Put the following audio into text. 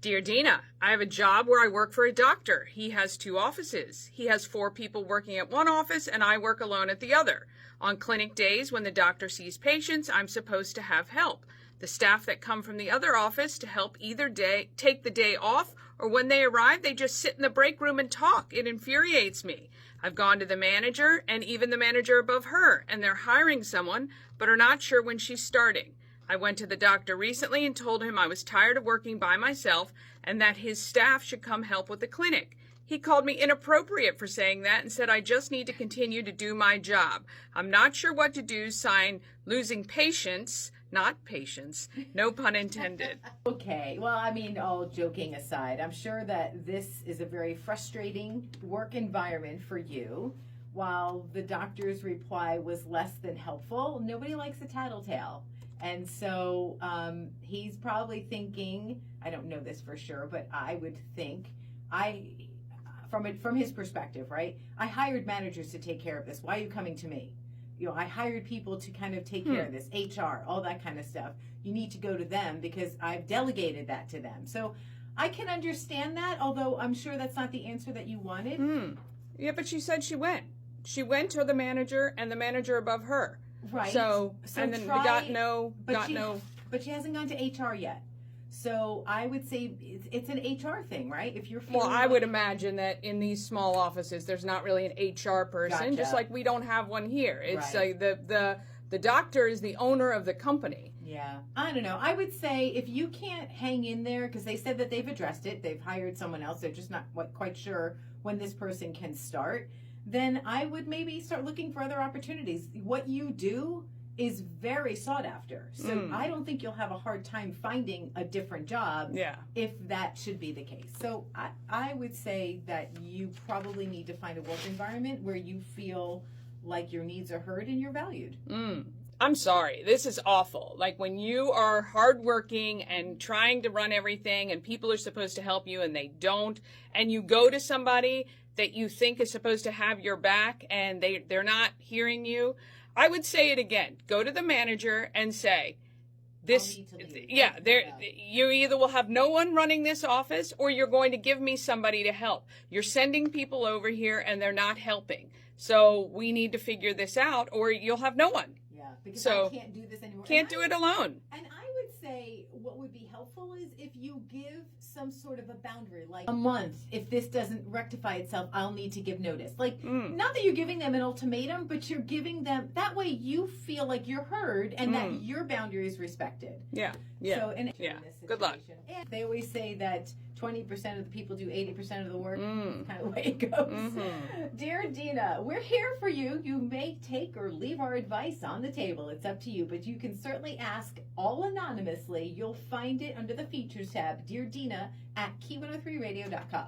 Dear Dina, I have a job where I work for a doctor. He has 2 offices. He has 4 people working at one office and I work alone at the other. On clinic days when the doctor sees patients, I'm supposed to have help. The staff that come from the other office to help either take the day off, or when they arrive, they just sit in the break room and talk. It infuriates me. I've gone to the manager and even the manager above her, and they're hiring someone, but are not sure when she's starting. I went to the doctor recently and told him I was tired of working by myself and that his staff should come help with the clinic. He called me inappropriate for saying that and said I just need to continue to do my job. I'm not sure what to do. Sign, losing patience, not patience. No pun intended. Okay, well, I mean, all joking aside, I'm sure that this is a very frustrating work environment for you. While the doctor's reply was less than helpful, nobody likes a tattletale. And so he's probably thinking, I don't know this for sure, but I would think, from his perspective, right? I hired managers to take care of this. Why are you coming to me? You know, I hired people to kind of take care of this, HR, all that kind of stuff. You need to go to them because I've delegated that to them. So I can understand that, although I'm sure that's not the answer that you wanted. Yeah, but she said she went. She went to the manager and the manager above her. Right. So and then we got no. But she hasn't gone to HR yet. So I would say it's an HR thing, right? If you're feeling I would imagine that in these small offices, there's not really an HR person, just like we don't have one here. It's like the doctor is the owner of the company. Yeah, I don't know. I would say if you can't hang in there, because they said that they've addressed it, they've hired someone else, they're just not quite sure when this person can start, then I would maybe start looking for other opportunities. What you do is very sought after. So I don't think you'll have a hard time finding a different job if that should be the case. So I would say that you probably need to find a work environment where you feel like your needs are heard and you're valued. I'm sorry. This is awful. Like when you are hardworking and trying to run everything and people are supposed to help you and they don't, and you go to somebody that you think is supposed to have your back and they're not hearing you. I would say it again. Go to the manager and say, "This, you either will have no one running this office or you're going to give me somebody to help. You're sending people over here and they're not helping. So we need to figure this out or you'll have no one." Yeah, because I can't do this anymore. Can't do it alone. And I would say what would be helpful is if you give some sort of a boundary, like a month. If this doesn't rectify itself, I'll need to give notice. Like, not that you're giving them an ultimatum, but you're giving them, that way you feel like you're heard and that your boundary is respected. Yeah. So, Good luck. And they always say that 20% of the people do 80% of the work. That's kind of the way it goes. Dear Dina, we're here for you. You may take or leave our advice on the table. It's up to you, but you can certainly ask all anonymously. You'll find it under the features tab. Dear Dina at key103radio.com.